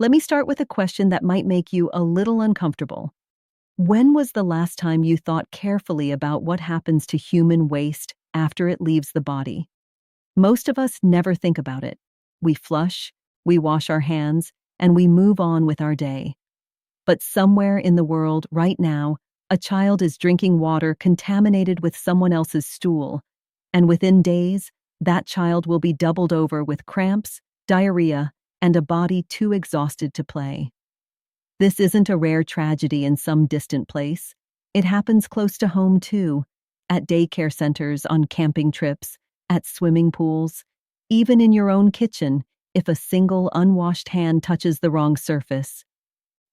Let me start with a question that might make you a little uncomfortable. When was the last time you thought carefully about what happens to human waste after it leaves the body? Most of us never think about it. We flush, we wash our hands, and we move on with our day. But somewhere in the world right now, a child is drinking water contaminated with someone else's stool, and within days, that child will be doubled over with cramps, diarrhea, and a body too exhausted to play. This isn't a rare tragedy in some distant place. It happens close to home too, at daycare centers, on camping trips, at swimming pools, even in your own kitchen if a single unwashed hand touches the wrong surface.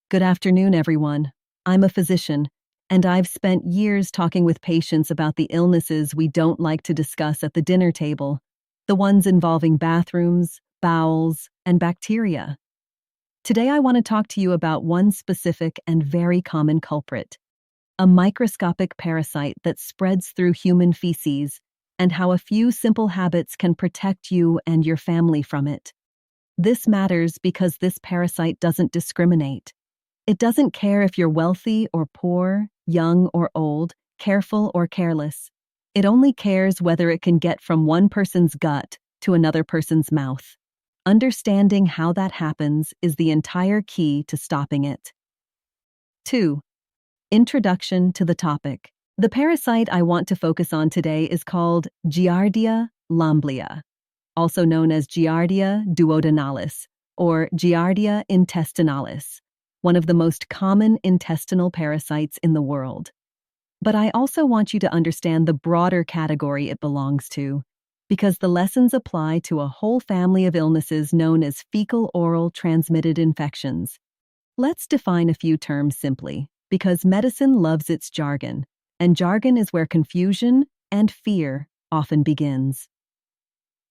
Good afternoon, everyone. I'm a physician, and I've spent years talking with patients about the illnesses we don't like to discuss at the dinner table, the ones involving bathrooms, bowels, and bacteria. Today I want to talk to you about one specific and very common culprit, a microscopic parasite that spreads through human feces, and how a few simple habits can protect you and your family from it. This matters because this parasite doesn't discriminate. It doesn't care if you're wealthy or poor, young or old, careful or careless. It only cares whether it can get from one person's gut to another person's mouth. Understanding how that happens is the entire key to stopping it. 2. Introduction to the topic. The parasite I want to focus on today is called Giardia lamblia, also known as Giardia duodenalis or Giardia intestinalis, one of the most common intestinal parasites in the world. But I also want you to understand the broader category it belongs to, because the lessons apply to a whole family of illnesses known as fecal-oral transmitted infections. Let's define a few terms simply, because medicine loves its jargon, and jargon is where confusion and fear often begins.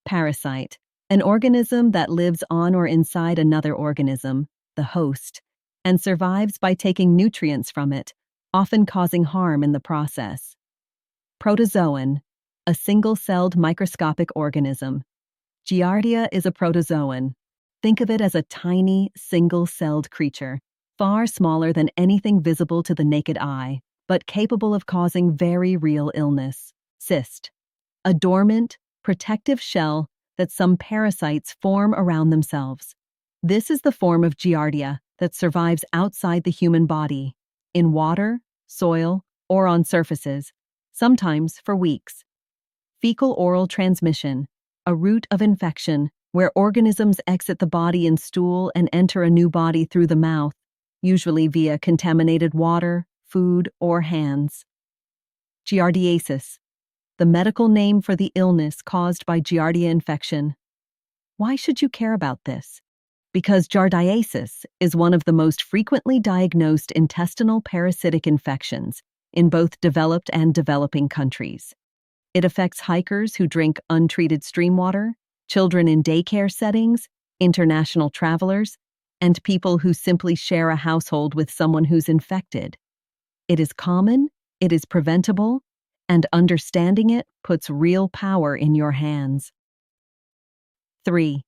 Parasite, an organism that lives on or inside another organism, the host, and survives by taking nutrients from it, often causing harm in the process. Protozoan, a single-celled microscopic organism. Giardia is a protozoan. Think of it as a tiny, single-celled creature, far smaller than anything visible to the naked eye, but capable of causing very real illness. Cyst, a dormant, protective shell that some parasites form around themselves. This is the form of Giardia that survives outside the human body, in water, soil, or on surfaces, sometimes for weeks. Fecal-oral transmission, a route of infection where organisms exit the body in stool and enter a new body through the mouth, usually via contaminated water, food, or hands. Giardiasis, the medical name for the illness caused by Giardia infection. Why should you care about this? Because giardiasis is one of the most frequently diagnosed intestinal parasitic infections in both developed and developing countries. It affects hikers who drink untreated stream water, children in daycare settings, international travelers, and people who simply share a household with someone who's infected. It is common, it is preventable, and understanding it puts real power in your hands. 3.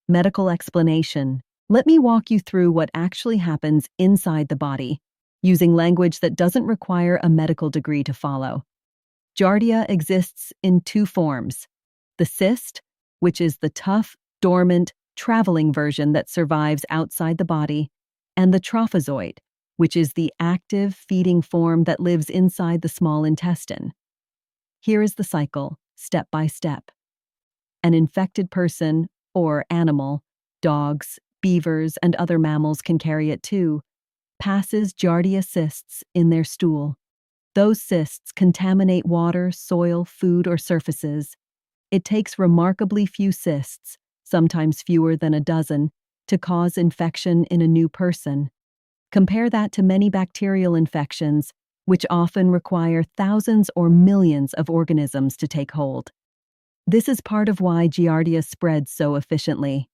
Medical explanation. Let me walk you through what actually happens inside the body, using language that doesn't require a medical degree to follow. Giardia exists in two forms: the cyst, which is the tough, dormant, traveling version that survives outside the body, and the trophozoite, which is the active, feeding form that lives inside the small intestine. Here is the cycle, step by step. An infected person or animal, dogs, beavers, and other mammals can carry it too, passes Giardia cysts in their stool. Those cysts contaminate water, soil, food, or surfaces. It takes remarkably few cysts, sometimes fewer than a dozen, to cause infection in a new person. Compare that to many bacterial infections, which often require thousands or millions of organisms to take hold. This is part of why Giardia spreads so efficiently.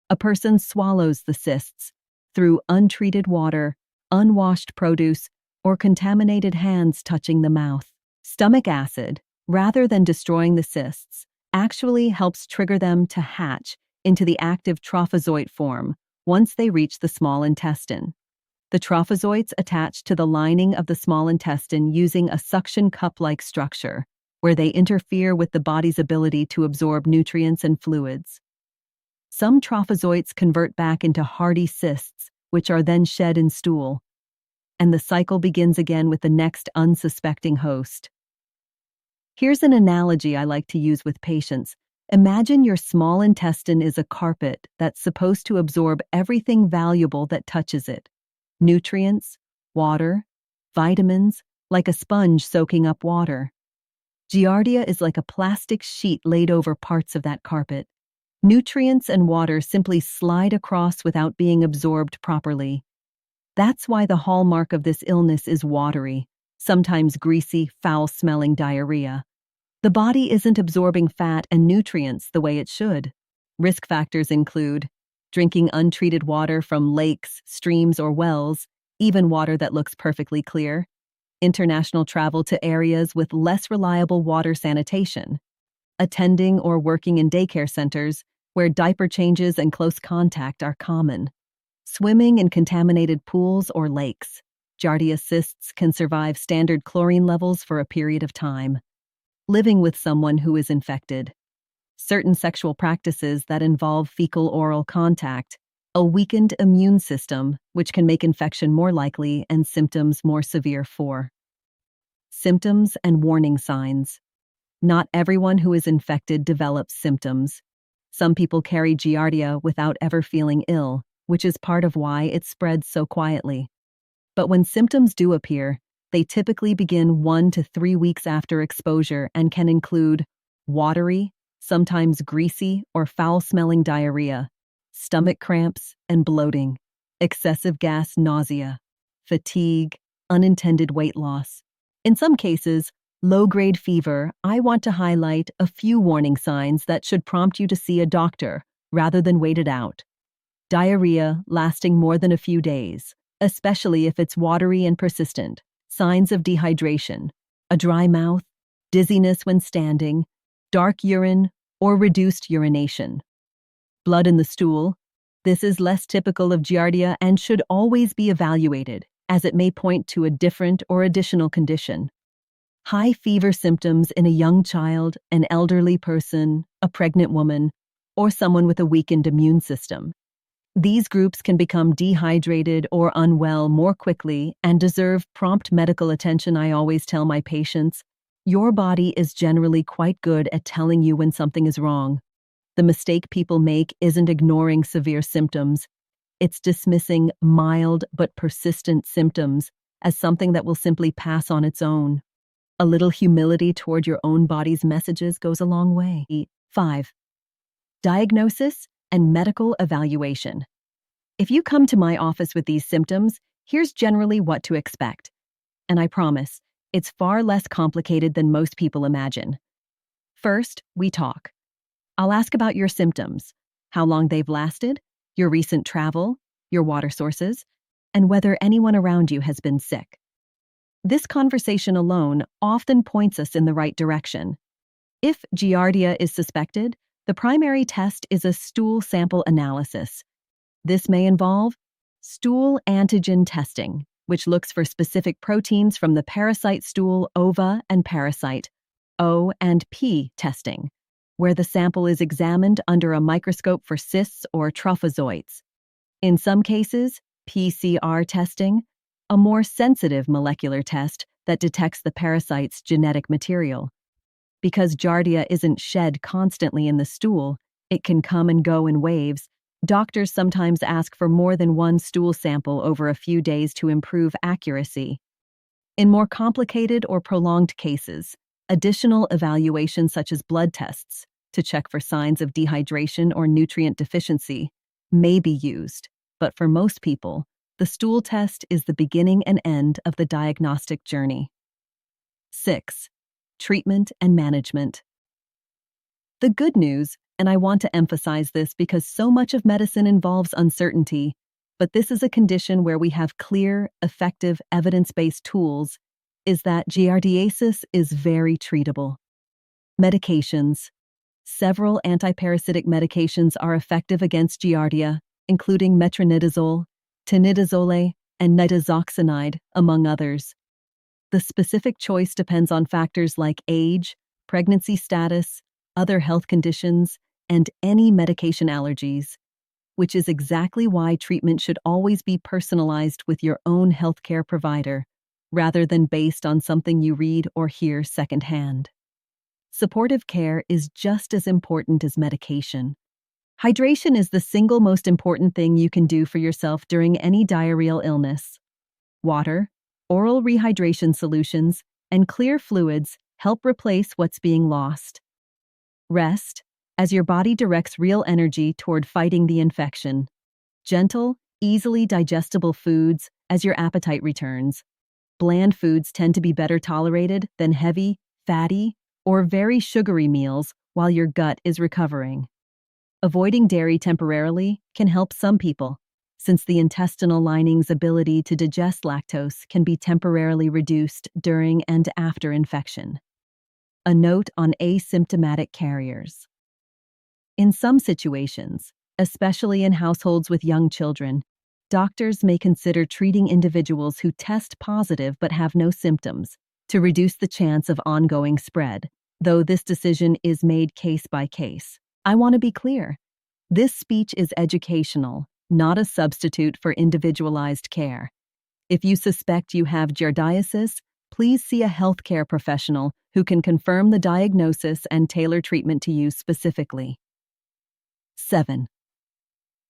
A person swallows the cysts through untreated water, unwashed produce, or contaminated hands touching the mouth. Stomach acid, rather than destroying the cysts, actually helps trigger them to hatch into the active trophozoite form, once they reach the small intestine. The trophozoites attach to the lining of the small intestine using a suction cup-like structure, where they interfere with the body's ability to absorb nutrients and fluids. Some trophozoites convert back into hardy cysts, which are then shed in stool, and the cycle begins again with the next unsuspecting host. Here's an analogy I like to use with patients. Imagine your small intestine is a carpet that's supposed to absorb everything valuable that touches it. Nutrients, water, vitamins, like a sponge soaking up water. Giardia is like a plastic sheet laid over parts of that carpet. Nutrients and water simply slide across without being absorbed properly. That's why the hallmark of this illness is watery, sometimes greasy, foul-smelling diarrhea. The body isn't absorbing fat and nutrients the way it should. Risk factors include drinking untreated water from lakes, streams, or wells, even water that looks perfectly clear, international travel to areas with less reliable water sanitation, attending or working in daycare centers where diaper changes and close contact are common, swimming in contaminated pools or lakes. Giardia cysts can survive standard chlorine levels for a period of time. Living with someone who is infected. Certain sexual practices that involve fecal-oral contact, a weakened immune system, which can make infection more likely and symptoms more severe. 4. Symptoms and warning signs. Not everyone who is infected develops symptoms. Some people carry Giardia without ever feeling ill, which is part of why it spreads so quietly. But when symptoms do appear, they typically begin 1 to 3 weeks after exposure and can include watery, sometimes greasy or foul-smelling diarrhea, stomach cramps and bloating, excessive gas, nausea, fatigue, unintended weight loss. In some cases, low-grade fever. I want to highlight a few warning signs that should prompt you to see a doctor rather than wait it out. Diarrhea lasting more than a few days, especially if it's watery and persistent. Signs of dehydration, a dry mouth, dizziness when standing, dark urine, or reduced urination. Blood in the stool. This is less typical of Giardia and should always be evaluated, as it may point to a different or additional condition. High fever symptoms in a young child, an elderly person, a pregnant woman, or someone with a weakened immune system. These groups can become dehydrated or unwell more quickly and deserve prompt medical attention. I always tell my patients, your body is generally quite good at telling you when something is wrong. The mistake people make isn't ignoring severe symptoms. It's dismissing mild but persistent symptoms as something that will simply pass on its own. A little humility toward your own body's messages goes a long way. 5. Diagnosis and medical evaluation. If you come to my office with these symptoms, here's generally what to expect. And I promise, it's far less complicated than most people imagine. First, we talk. I'll ask about your symptoms, how long they've lasted, your recent travel, your water sources, and whether anyone around you has been sick. This conversation alone often points us in the right direction. If Giardia is suspected, the primary test is a stool sample analysis. This may involve stool antigen testing, which looks for specific proteins from the parasite stool, ova, and parasite, O and P testing, where the sample is examined under a microscope for cysts or trophozoites. In some cases, PCR testing, a more sensitive molecular test that detects the parasite's genetic material. Because Giardia isn't shed constantly in the stool, it can come and go in waves. Doctors sometimes ask for more than one stool sample over a few days to improve accuracy. In more complicated or prolonged cases, additional evaluations such as blood tests to check for signs of dehydration or nutrient deficiency may be used, but for most people, the stool test is the beginning and end of the diagnostic journey. 6. Treatment and management. The good news, and I want to emphasize this because so much of medicine involves uncertainty, but this is a condition where we have clear, effective, evidence-based tools, is that giardiasis is very treatable. Medications. Several antiparasitic medications are effective against Giardia, including metronidazole, tinidazole, and nitazoxanide, among others. The specific choice depends on factors like age, pregnancy status, other health conditions, and any medication allergies, which is exactly why treatment should always be personalized with your own healthcare provider, rather than based on something you read or hear secondhand. Supportive care is just as important as medication. Hydration is the single most important thing you can do for yourself during any diarrheal illness. Water, oral rehydration solutions, and clear fluids help replace what's being lost. Rest, as your body directs real energy toward fighting the infection. Gentle, easily digestible foods as your appetite returns. Bland foods tend to be better tolerated than heavy, fatty, or very sugary meals while your gut is recovering. Avoiding dairy temporarily can help some people, since the intestinal lining's ability to digest lactose can be temporarily reduced during and after infection. A note on asymptomatic carriers. In some situations, especially in households with young children, doctors may consider treating individuals who test positive but have no symptoms to reduce the chance of ongoing spread, though this decision is made case by case. I want to be clear. This speech is educational, not a substitute for individualized care. If you suspect you have giardiasis, please see a healthcare professional who can confirm the diagnosis and tailor treatment to you specifically. 7.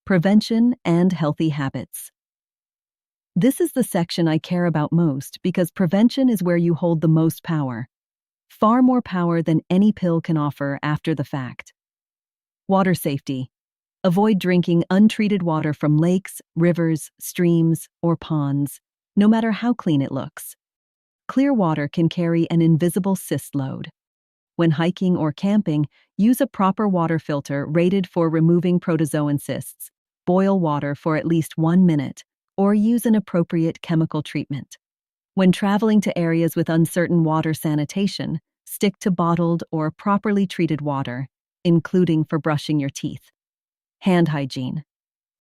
Prevention and healthy habits. This is the section I care about most because prevention is where you hold the most power. Far more power than any pill can offer after the fact. Water safety. Avoid drinking untreated water from lakes, rivers, streams, or ponds, no matter how clean it looks. Clear water can carry an invisible cyst load. When hiking or camping, use a proper water filter rated for removing protozoan cysts. Boil water for at least 1 minute, or use an appropriate chemical treatment. When traveling to areas with uncertain water sanitation, stick to bottled or properly treated water, including for brushing your teeth. Hand hygiene.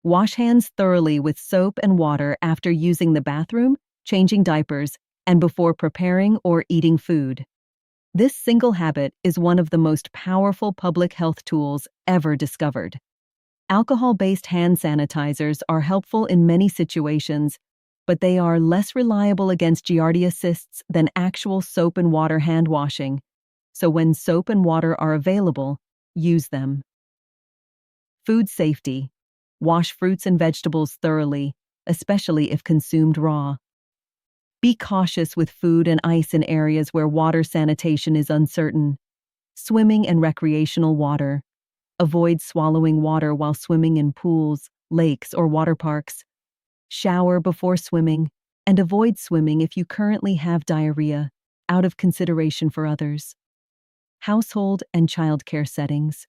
Wash hands thoroughly with soap and water after using the bathroom, changing diapers, and before preparing or eating food. This single habit is one of the most powerful public health tools ever discovered. Alcohol-based hand sanitizers are helpful in many situations, but they are less reliable against Giardia cysts than actual soap and water hand washing. So when soap and water are available, use them. Food safety. Wash fruits and vegetables thoroughly, especially if consumed raw. Be cautious with food and ice in areas where water sanitation is uncertain. Swimming and recreational water. Avoid swallowing water while swimming in pools, lakes, or water parks. Shower before swimming, and avoid swimming if you currently have diarrhea, out of consideration for others. Household and childcare settings.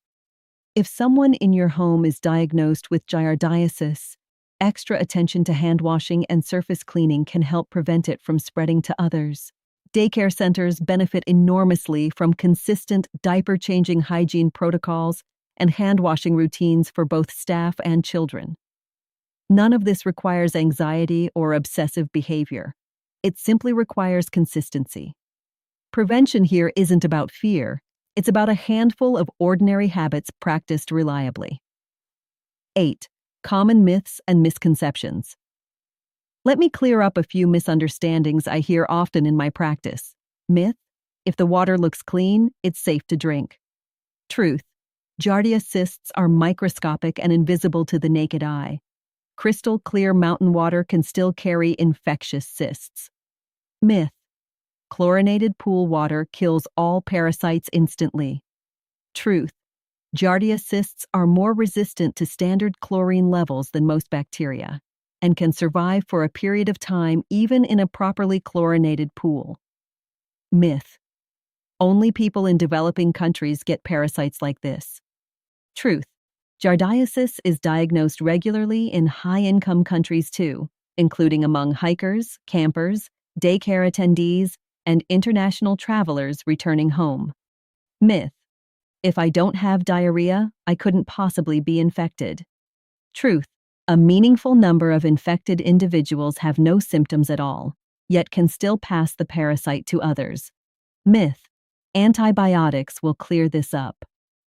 If someone in your home is diagnosed with giardiasis, extra attention to hand washing and surface cleaning can help prevent it from spreading to others. Daycare centers benefit enormously from consistent diaper-changing hygiene protocols and hand-washing routines for both staff and children. None of this requires anxiety or obsessive behavior. It simply requires consistency. Prevention here isn't about fear. It's about a handful of ordinary habits practiced reliably. 8. Common myths and misconceptions. Let me clear up a few misunderstandings I hear often in my practice. Myth: if the water looks clean, it's safe to drink. Truth: Giardia cysts are microscopic and invisible to the naked eye. Crystal clear mountain water can still carry infectious cysts. Myth: chlorinated pool water kills all parasites instantly. Truth: Giardia cysts are more resistant to standard chlorine levels than most bacteria, and can survive for a period of time even in a properly chlorinated pool. Myth: only people in developing countries get parasites like this. Truth: Giardiasis is diagnosed regularly in high-income countries too, including among hikers, campers, daycare attendees, and international travelers returning home. Myth: if I don't have diarrhea, I couldn't possibly be infected. Truth: A meaningful number of infected individuals have no symptoms at all, yet can still pass the parasite to others. Myth: antibiotics will clear this up.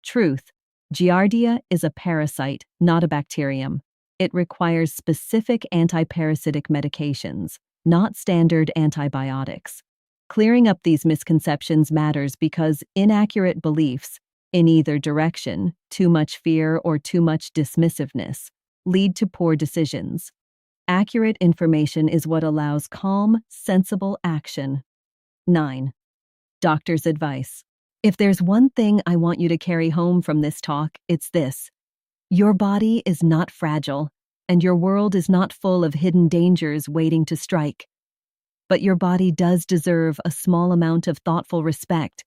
Truth: Giardia is a parasite, not a bacterium. It requires specific antiparasitic medications, not standard antibiotics. Clearing up these misconceptions matters because inaccurate beliefs, in either direction, too much fear or too much dismissiveness, lead to poor decisions. Accurate information is what allows calm, sensible action. 9. Doctor's advice. If there's one thing I want you to carry home from this talk, it's this: your body is not fragile, and your world is not full of hidden dangers waiting to strike. But your body does deserve a small amount of thoughtful respect,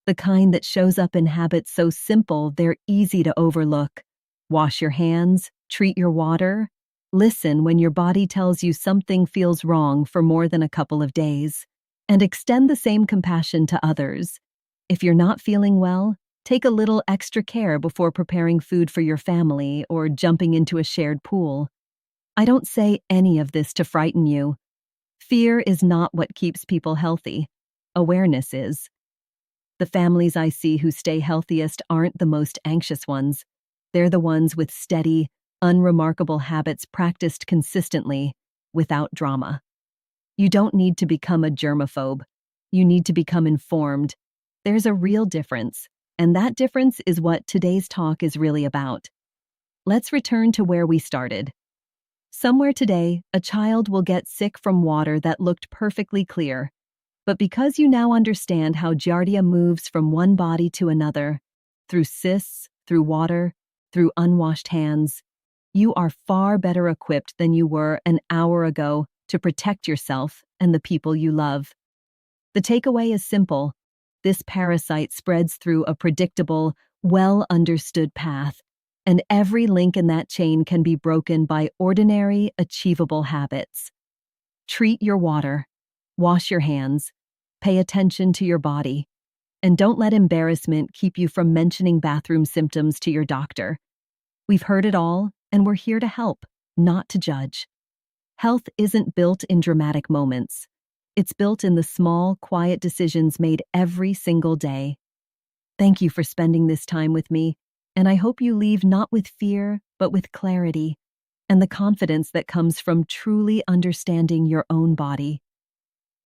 the kind that shows up in habits so simple they're easy to overlook. Wash your hands, treat your water, listen when your body tells you something feels wrong for more than a couple of days, and extend the same compassion to others. If you're not feeling well, take a little extra care before preparing food for your family or jumping into a shared pool. I don't say any of this to frighten you. Fear is not what keeps people healthy. Awareness is. The families I see who stay healthiest aren't the most anxious ones. They're the ones with steady, unremarkable habits practiced consistently, without drama. You don't need to become a germaphobe. You need to become informed. There's a real difference, and that difference is what today's talk is really about. Let's return to where we started. Somewhere today, a child will get sick from water that looked perfectly clear. But because you now understand how Giardia moves from one body to another, through cysts, through water, through unwashed hands, you are far better equipped than you were an hour ago to protect yourself and the people you love. The takeaway is simple. This parasite spreads through a predictable, well-understood path, and every link in that chain can be broken by ordinary, achievable habits. Treat your water. Wash your hands. Pay attention to your body. And don't let embarrassment keep you from mentioning bathroom symptoms to your doctor. We've heard it all, and we're here to help, not to judge. Health isn't built in dramatic moments. It's built in the small, quiet decisions made every single day. Thank you for spending this time with me, and I hope you leave not with fear, but with clarity, and the confidence that comes from truly understanding your own body.